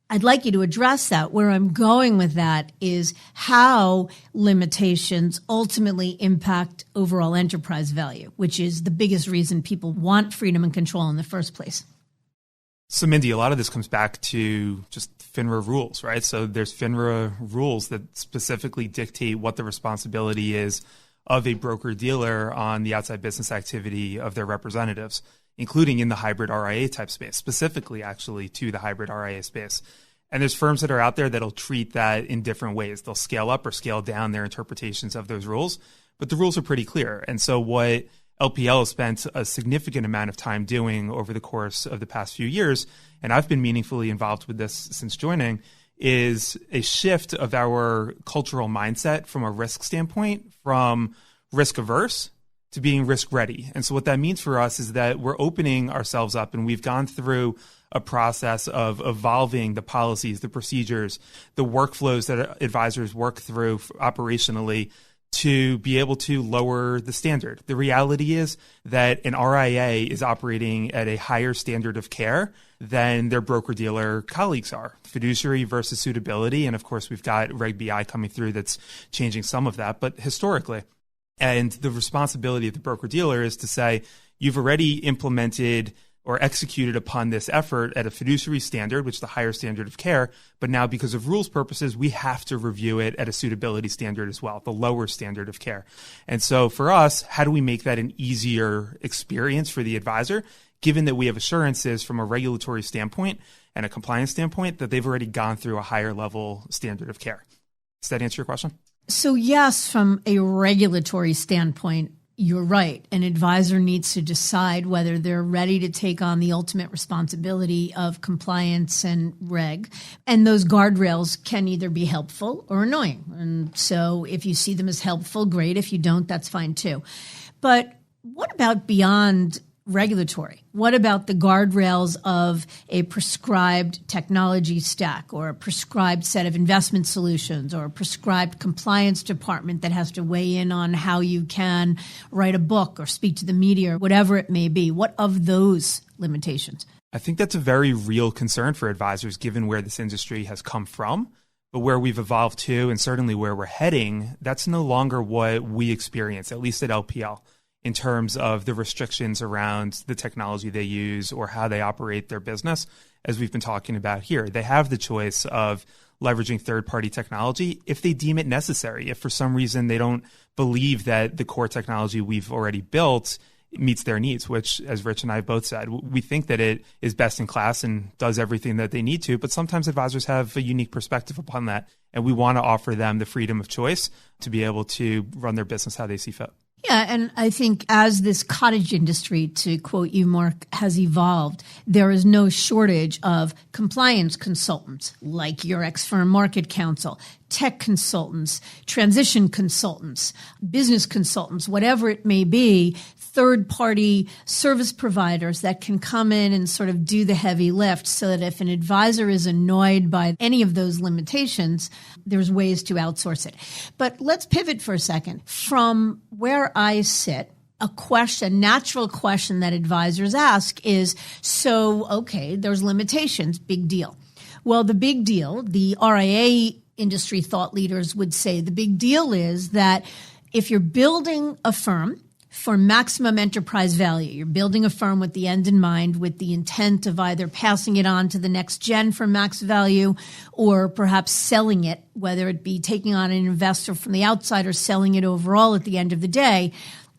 I'd like you to address that. Where I'm going with that is how limitations ultimately impact overall enterprise value, which is the biggest reason people want freedom and control in the first place. So, Mindy, a lot of this comes back to just FINRA rules, right? So there's FINRA rules that specifically dictate what the responsibility is of a broker-dealer on the outside business activity of their representatives, including in the hybrid RIA type space, specifically actually to the hybrid RIA space. And there's firms that are out there that'll treat that in different ways. They'll scale up or scale down their interpretations of those rules, but the rules are pretty clear. And so what LPL has spent a significant amount of time doing over the course of the past few years, and I've been meaningfully involved with this since joining, is a shift of our cultural mindset from a risk standpoint, from risk averse to being risk ready. And so what that means for us is that we're opening ourselves up, and we've gone through a process of evolving the policies, the procedures, the workflows that advisors work through operationally to be able to lower the standard. The reality is that an RIA is operating at a higher standard of care than their broker-dealer colleagues are. Fiduciary versus suitability. And of course, we've got Reg BI coming through that's changing some of that, but historically. And the responsibility of the broker-dealer is to say, you've already implemented or executed upon this effort at a fiduciary standard, which is the higher standard of care. But now, because of rules purposes, we have to review it at a suitability standard as well, the lower standard of care. And so for us, how do we make that an easier experience for the advisor, given that we have assurances from a regulatory standpoint and a compliance standpoint that they've already gone through a higher level standard of care? Does that answer your question? So yes, from a regulatory standpoint, you're right. An advisor needs to decide whether they're ready to take on the ultimate responsibility of compliance and reg. And those guardrails can either be helpful or annoying. And so if you see them as helpful, great. If you don't, that's fine too. But what about beyond regulatory? What about the guardrails of a prescribed technology stack or a prescribed set of investment solutions or a prescribed compliance department that has to weigh in on how you can write a book or speak to the media or whatever it may be? What of those limitations? I think that's a very real concern for advisors, given where this industry has come from, but where we've evolved to, and certainly where we're heading. That's no longer what we experience, at least at LPL, in terms of the restrictions around the technology they use or how they operate their business, as we've been talking about here. They have the choice of leveraging third-party technology if they deem it necessary. If for some reason they don't believe that the core technology we've already built meets their needs, which, as Rich and I both said, we think that it is best in class and does everything that they need to, but sometimes advisors have a unique perspective upon that, and we want to offer them the freedom of choice to be able to run their business how they see fit. Yeah, and I think as this cottage industry, to quote you, Marc, has evolved, there is no shortage of compliance consultants like your ex-firm Market Counsel, tech consultants, transition consultants, business consultants, whatever it may be, third-party service providers that can come in and sort of do the heavy lift so that if an advisor is annoyed by any of those limitations, there's ways to outsource it. But let's pivot for a second. From where I sit, a natural question that advisors ask is, so, okay, there's limitations, big deal. Well, the big deal, the RIA industry thought leaders would say the big deal is that if you're building a firm for maximum enterprise value, you're building a firm with the end in mind, with the intent of either passing it on to the next gen for max value or perhaps selling it, whether it be taking on an investor from the outside or selling it overall at the end of the day,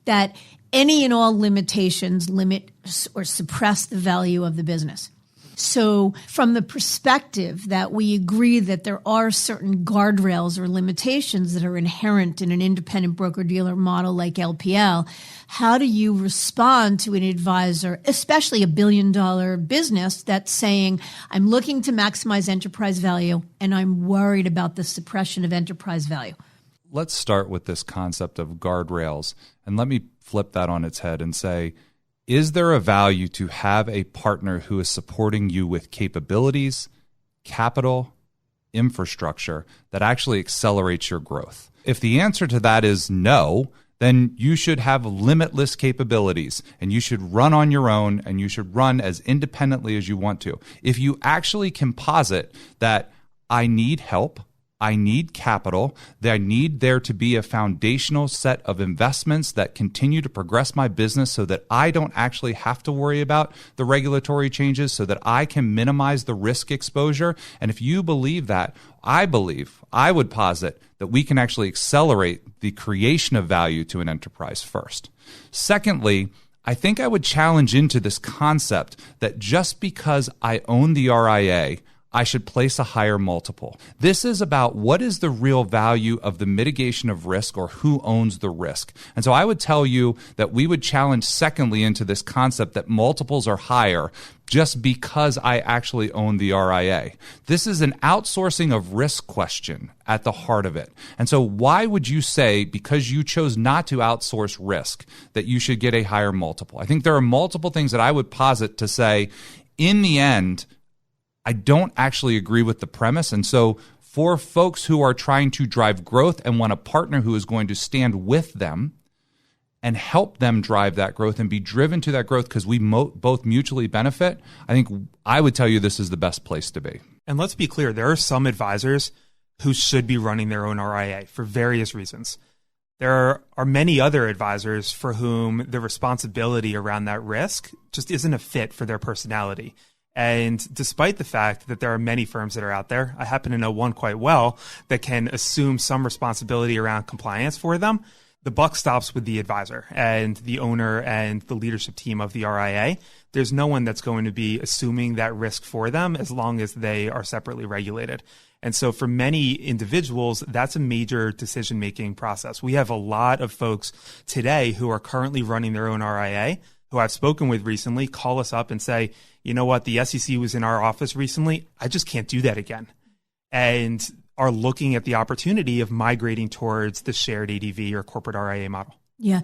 that any and all limitations limit or suppress the value of the business. So from the perspective that we agree that there are certain guardrails or limitations that are inherent in an independent broker-dealer model like LPL, how do you respond to an advisor, especially a billion-dollar business that's saying, I'm looking to maximize enterprise value and I'm worried about the suppression of enterprise value? Let's start with this concept of guardrails, and let me flip that on its head and say, is there a value to have a partner who is supporting you with capabilities, capital, infrastructure that actually accelerates your growth? If the answer to that is no, then you should have limitless capabilities and you should run on your own and you should run as independently as you want to. If you actually can posit that I need help, I need capital, that I need there to be a foundational set of investments that continue to progress my business so that I don't actually have to worry about the regulatory changes, so that I can minimize the risk exposure. And if you believe that, I would posit that we can actually accelerate the creation of value to an enterprise first. Secondly, I think I would challenge into this concept that just because I own the RIA, I should place a higher multiple. This is about what is the real value of the mitigation of risk, or who owns the risk. And so I would tell you that we would challenge secondly into this concept that multiples are higher just because I actually own the RIA. This is an outsourcing of risk question at the heart of it. And so why would you say, because you chose not to outsource risk, that you should get a higher multiple? I think there are multiple things that I would posit to say, in the end, I don't actually agree with the premise. And so for folks who are trying to drive growth and want a partner who is going to stand with them and help them drive that growth and be driven to that growth because we both mutually benefit, I think I would tell you this is the best place to be. And let's be clear, there are some advisors who should be running their own RIA for various reasons. There are many other advisors for whom the responsibility around that risk just isn't a fit for their personality. And despite the fact that there are many firms that are out there, I happen to know one quite well that can assume some responsibility around compliance for them. The buck stops with the advisor and the owner and the leadership team of the RIA. There's no one that's going to be assuming that risk for them as long as they are separately regulated. And so for many individuals, that's a major decision-making process. We have a lot of folks today who are currently running their own RIA, who I've spoken with recently, call us up and say, you know what, the SEC was in our office recently. I just can't do that again. And are looking at the opportunity of migrating towards the shared ADV or corporate RIA model. Yeah,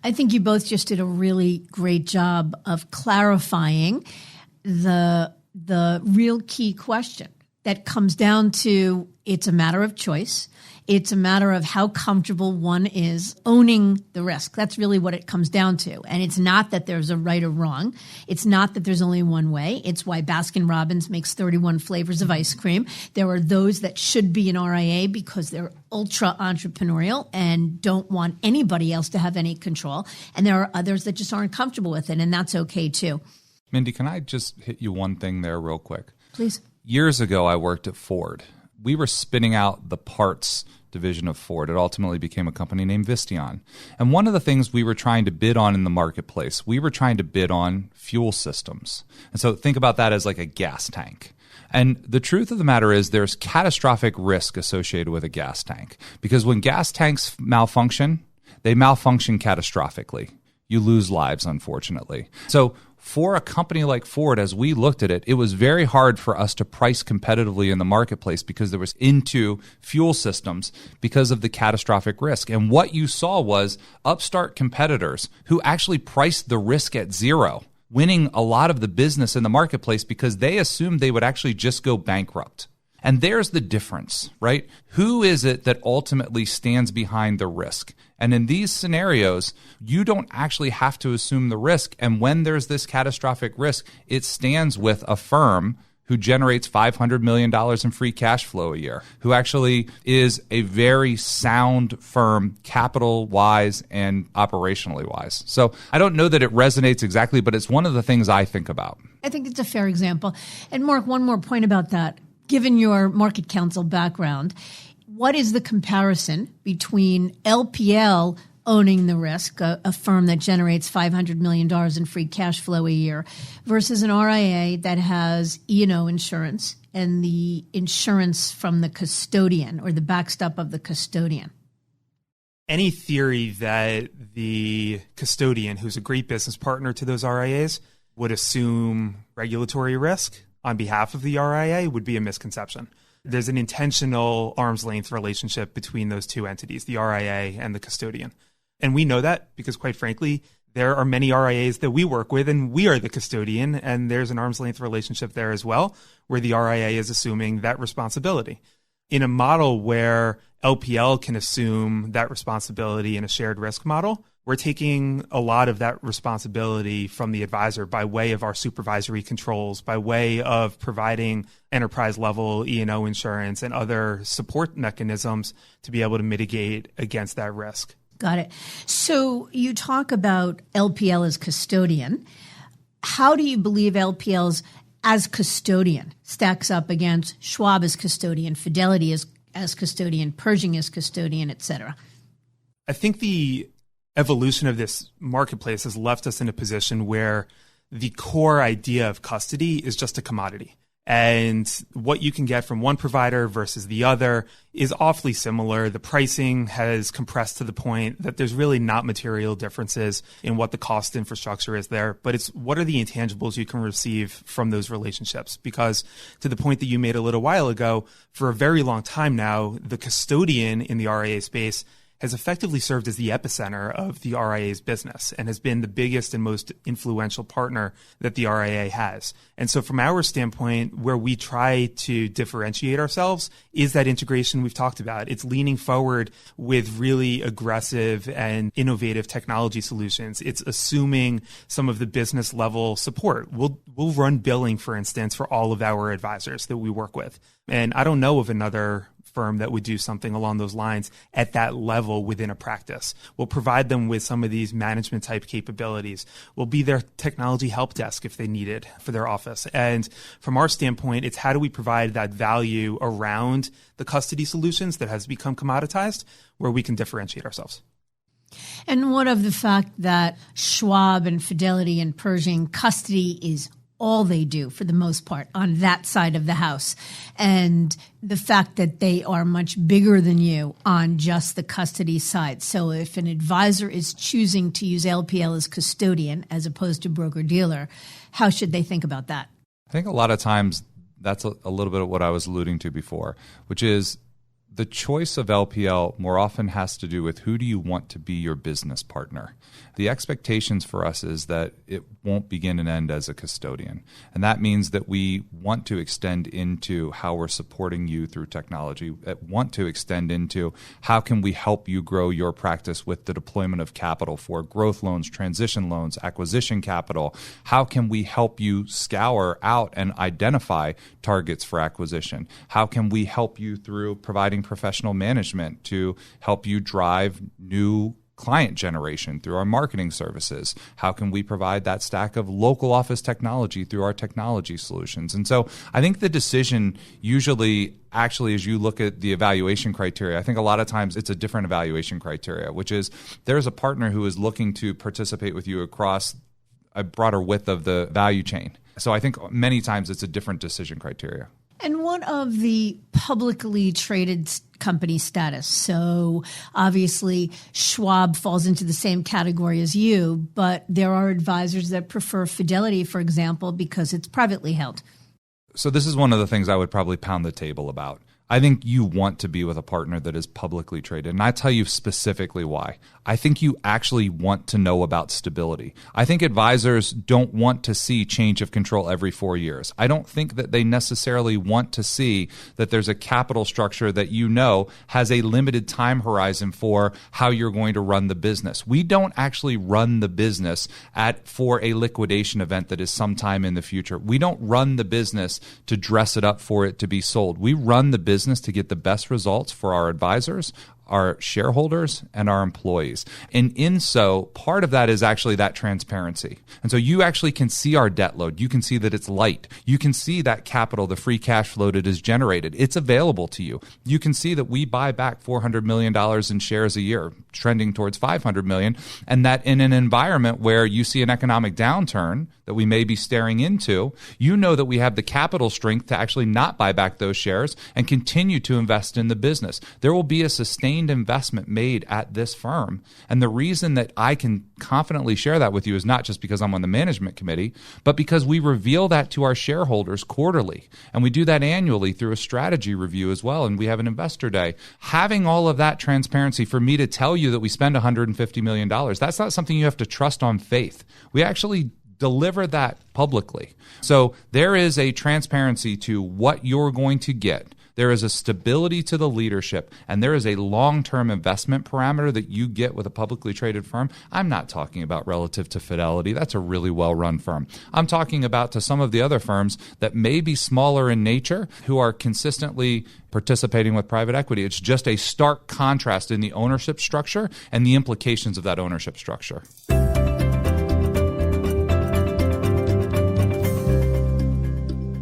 I think you both just did a really great job of clarifying the real key question that comes down to, it's a matter of choice. It's a matter of how comfortable one is owning the risk. That's really what it comes down to. And it's not that there's a right or wrong. It's not that there's only one way. It's why Baskin-Robbins makes 31 flavors of ice cream. There are those that should be in RIA because they're ultra entrepreneurial and don't want anybody else to have any control. And there are others that just aren't comfortable with it, and that's okay too. Mindy, can I just hit you one thing there real quick? Please. Years ago, I worked at Ford. We were spinning out the parts division of Ford. It ultimately became a company named Visteon. And one of the things we were trying to bid on in the marketplace, we were trying to bid on fuel systems. And so think about that as like a gas tank. And the truth of the matter is there's catastrophic risk associated with a gas tank, because when gas tanks malfunction, they malfunction catastrophically. You lose lives, unfortunately. So for a company like Ford, as we looked at it, it was very hard for us to price competitively in the marketplace because there was into fuel systems because of the catastrophic risk. And what you saw was upstart competitors who actually priced the risk at zero, winning a lot of the business in the marketplace because they assumed they would actually just go bankrupt. And there's the difference, right? Who is it that ultimately stands behind the risk? And in these scenarios, you don't actually have to assume the risk. And when there's this catastrophic risk, it stands with a firm who generates $500 million in free cash flow a year, who actually is a very sound firm, capital-wise and operationally wise. So I don't know that it resonates exactly, but it's one of the things I think about. I think it's a fair example. And Marc, one more point about that. Given your market counsel background, what is the comparison between LPL owning the risk, a firm that generates $500 million in free cash flow a year, versus an RIA that has E&O insurance and the insurance from the custodian or the backstop of the custodian? Any theory that the custodian, who's a great business partner to those RIAs, would assume regulatory risk on behalf of the RIA would be a misconception. There's an intentional arm's length relationship between those two entities, the RIA and the custodian. And we know that because, quite frankly, there are many RIAs that we work with and we are the custodian, and there's an arm's length relationship there as well, where the RIA is assuming that responsibility. In a model where LPL can assume that responsibility in a shared risk model, we're taking a lot of that responsibility from the advisor by way of our supervisory controls, by way of providing enterprise level E&O insurance and other support mechanisms to be able to mitigate against that risk. Got it. So you talk about LPL as custodian. How do you believe LPLs as custodian stacks up against Schwab as custodian, Fidelity as custodian, Pershing as custodian, et cetera? I think the evolution of this marketplace has left us in a position where the core idea of custody is just a commodity. And what you can get from one provider versus the other is awfully similar. The pricing has compressed to the point that there's really not material differences in what the cost infrastructure is there, but it's what are the intangibles you can receive from those relationships? Because to the point that you made a little while ago, for a very long time now, the custodian in the RIA space has effectively served as the epicenter of the RIA's business and has been the biggest and most influential partner that the RIA has. And so from our standpoint, where we try to differentiate ourselves is that integration we've talked about. It's leaning forward with really aggressive and innovative technology solutions. It's assuming some of the business level support. We'll run billing, for instance, for all of our advisors that we work with. And I don't know of another firm that would do something along those lines at that level within a practice. We'll provide them with some of these management type capabilities. We'll be their technology help desk if they need it for their office. And from our standpoint, it's how do we provide that value around the custody solutions that has become commoditized where we can differentiate ourselves. And what of the fact that Schwab and Fidelity and Pershing custody is all they do for the most part on that side of the house, and the fact that they are much bigger than you on just the custody side. So if an advisor is choosing to use LPL as custodian as opposed to broker-dealer, how should they think about that? I think a lot of times that's a little bit of what I was alluding to before, which is the choice of LPL more often has to do with who do you want to be your business partner. The expectations for us is that it won't begin and end as a custodian. And that means that we want to extend into how we're supporting you through technology, want to extend into how can we help you grow your practice with the deployment of capital for growth loans, transition loans, acquisition capital. How can we help you scour out and identify targets for acquisition? How can we help you through providing professional management to help you drive new client generation through our marketing services? How can we provide that stack of local office technology through our technology solutions? And so I think the decision usually actually, as you look at the evaluation criteria, I think a lot of times it's a different evaluation criteria, which is there's a partner who is looking to participate with you across a broader width of the value chain. So I think many times it's a different decision criteria. And what of the publicly traded company status? So obviously Schwab falls into the same category as you, but there are advisors that prefer Fidelity, for example, because it's privately held. So this is one of the things I would probably pound the table about. I think you want to be with a partner that is publicly traded. And I tell you specifically why. I think you actually want to know about stability. I think advisors don't want to see change of control every 4 years. I don't think that they necessarily want to see that there's a capital structure that you know has a limited time horizon for how you're going to run the business. We don't actually run the business for a liquidation event that is sometime in the future. We don't run the business to dress it up for it to be sold. We run the business to get the best results for our advisors, our shareholders, and our employees. And in so, part of that is actually that transparency. And so you actually can see our debt load. You can see that it's light. You can see that capital, the free cash flow that is generated. It's available to you. You can see that we buy back $400 million in shares a year, trending towards $500 million. And that in an environment where you see an economic downturn that we may be staring into, you know that we have the capital strength to actually not buy back those shares and continue to invest in the business. There will be a sustained investment made at this firm. And the reason that I can confidently share that with you is not just because I'm on the management committee, but because we reveal that to our shareholders quarterly. And we do that annually through a strategy review as well. And we have an investor day. Having all of that transparency for me to tell you that we spend $150 million, that's not something you have to trust on faith. We actually deliver that publicly. So there is a transparency to what you're going to get. There is a stability to the leadership, and there is a long-term investment parameter that you get with a publicly traded firm. I'm not talking about relative to Fidelity. That's a really well-run firm. I'm talking about to some of the other firms that may be smaller in nature who are consistently participating with private equity. It's just a stark contrast in the ownership structure and the implications of that ownership structure.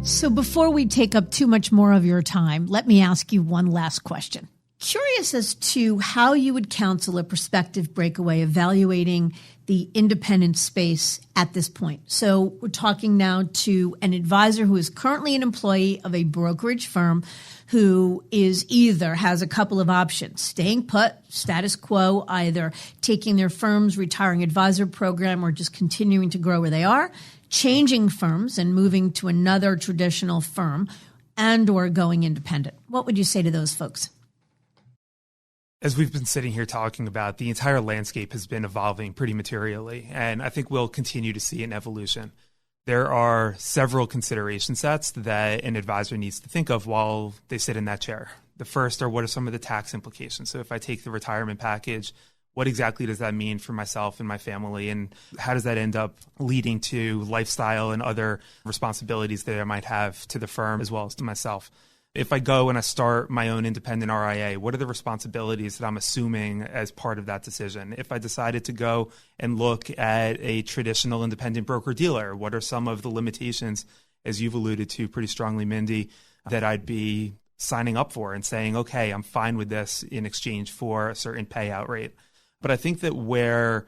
So before we take up too much more of your time, let me ask you one last question. Curious as to how you would counsel a prospective breakaway evaluating the independent space at this point. So we're talking now to an advisor who is currently an employee of a brokerage firm who is either has a couple of options, staying put, status quo, either taking their firm's retiring advisor program or just continuing to grow where they are, changing firms and moving to another traditional firm, and or going independent. What would you say to those folks? As we've been sitting here talking about, the entire landscape has been evolving pretty materially, and I think we'll continue to see an evolution. There are several consideration sets that an advisor needs to think of while they sit in that chair. The first are, what are some of the tax implications? So if I take the retirement package, what exactly does that mean for myself and my family? And how does that end up leading to lifestyle and other responsibilities that I might have to the firm as well as to myself? If I go and I start my own independent RIA, what are the responsibilities that I'm assuming as part of that decision? If I decided to go and look at a traditional independent broker-dealer, what are some of the limitations, as you've alluded to pretty strongly, Mindy, that I'd be signing up for and saying, okay, I'm fine with this in exchange for a certain payout rate? But I think that where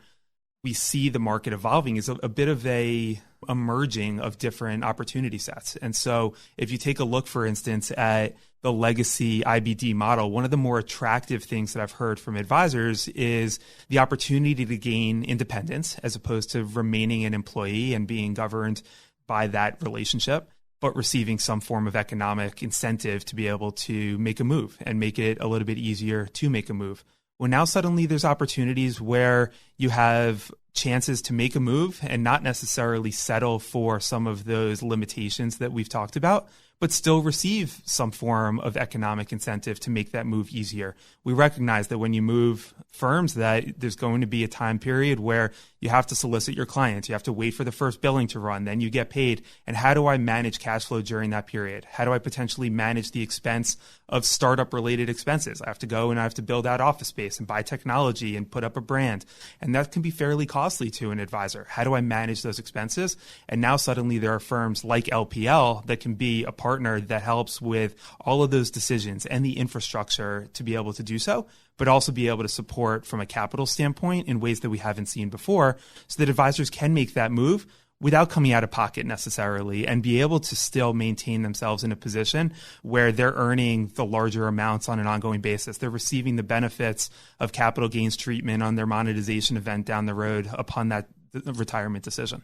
we see the market evolving is a bit of a merging of different opportunity sets. And so if you take a look, for instance, at the legacy IBD model, one of the more attractive things that I've heard from advisors is the opportunity to gain independence as opposed to remaining an employee and being governed by that relationship, but receiving some form of economic incentive to be able to make a move and make it a little bit easier to make a move. Well, now suddenly there's opportunities where you have chances to make a move and not necessarily settle for some of those limitations that we've talked about, but still receive some form of economic incentive to make that move easier. We recognize that when you move firms, that there's going to be a time period where you have to solicit your clients. You have to wait for the first billing to run, then you get paid. And how do I manage cash flow during that period? How do I potentially manage the expense of startup related expenses? I have to go and I have to build out office space and buy technology and put up a brand. And that can be fairly costly to an advisor. How do I manage those expenses? And now suddenly there are firms like LPL that can be a partner that helps with all of those decisions and the infrastructure to be able to do so, but also be able to support from a capital standpoint in ways that we haven't seen before, so that advisors can make that move without coming out of pocket necessarily and be able to still maintain themselves in a position where they're earning the larger amounts on an ongoing basis. They're receiving the benefits of capital gains treatment on their monetization event down the road upon that retirement decision.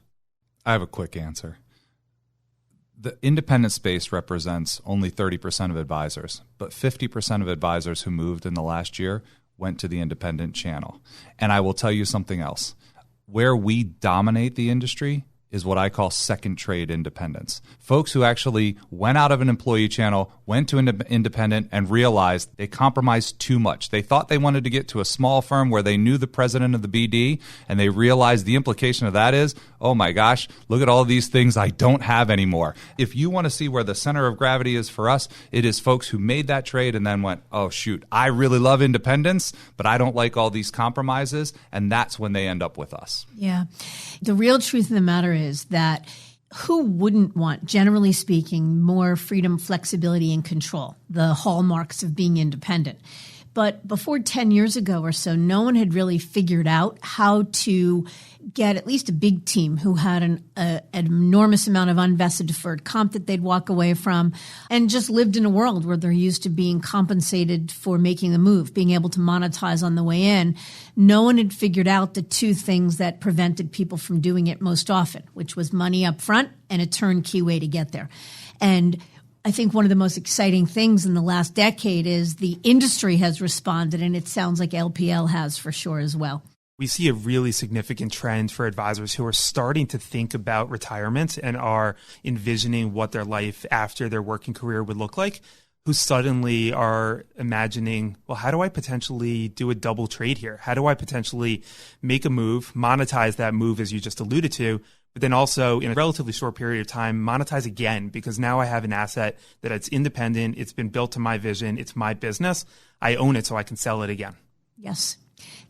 I have a quick answer. The independent space represents only 30% of advisors, but 50% of advisors who moved in the last year went to the independent channel. And I will tell you something else. Where we dominate the industry is what I call second trade independence. Folks who actually went out of an employee channel, went to an independent, and realized they compromised too much. They thought they wanted to get to a small firm where they knew the president of the BD, and they realized the implication of that is, oh my gosh, look at all these things I don't have anymore. If you want to see where the center of gravity is for us, it is folks who made that trade and then went, oh shoot, I really love independence, but I don't like all these compromises, and that's when they end up with us. Yeah. The real truth of the matter is that who wouldn't want, generally speaking, more freedom, flexibility, and control, the hallmarks of being independent? But before 10 years ago or so, no one had really figured out how to get at least a big team who had an enormous amount of unvested deferred comp that they'd walk away from, and just lived in a world where they're used to being compensated for making the move, being able to monetize on the way in. No one had figured out the two things that prevented people from doing it most often, which was money up front and a turnkey way to get there. And I think one of the most exciting things in the last decade is the industry has responded, and it sounds like LPL has for sure as well. We see a really significant trend for advisors who are starting to think about retirement and are envisioning what their life after their working career would look like. who suddenly are imagining, well, how do I potentially do a double trade here? How do I potentially make a move, monetize that move as you just alluded to, but then also in a relatively short period of time, monetize again, because now I have an asset that it's independent, it's been built to my vision, it's my business, I own it so I can sell it again. Yes.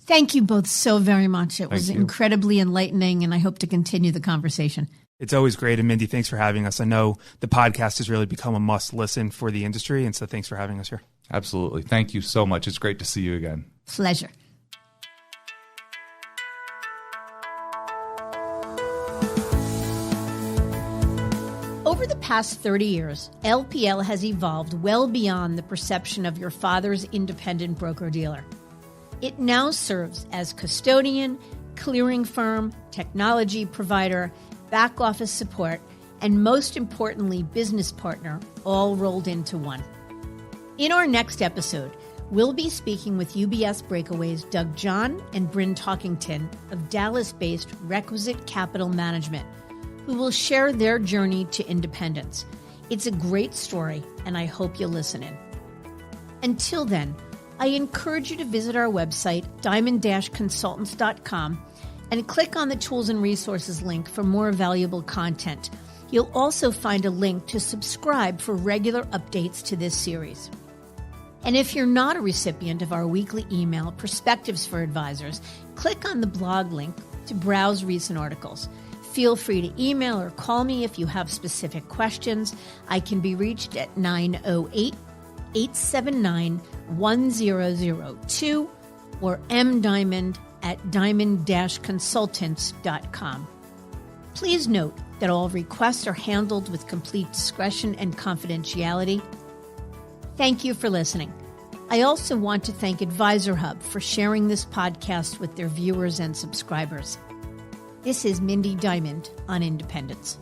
Thank you both so very much. It was incredibly enlightening, and I hope to continue the conversation. It's always great. And Mindy, thanks for having us. I know the podcast has really become a must listen for the industry. And so thanks for having us here. Absolutely. Thank you so much. It's great to see you again. Pleasure. Over the past 30 years, LPL has evolved well beyond the perception of your father's independent broker-dealer. It now serves as custodian, clearing firm, technology provider, back office support, and most importantly, business partner, all rolled into one. In our next episode, we'll be speaking with UBS Breakaway's Doug John and Bryn Talkington of Dallas-based Requisite Capital Management, who will share their journey to independence. It's a great story, and I hope you'll listen in. Until then, I encourage you to visit our website, diamond-consultants.com, and click on the Tools and Resources link for more valuable content. You'll also find a link to subscribe for regular updates to this series. And if you're not a recipient of our weekly email, Perspectives for Advisors, click on the blog link to browse recent articles. Feel free to email or call me if you have specific questions. I can be reached at 908-879-1002 or mdiamond@diamond-consultants.com. Please note that all requests are handled with complete discretion and confidentiality. Thank you for listening. I also want to thank Advisor Hub for sharing this podcast with their viewers and subscribers. This is Mindy Diamond on Independence.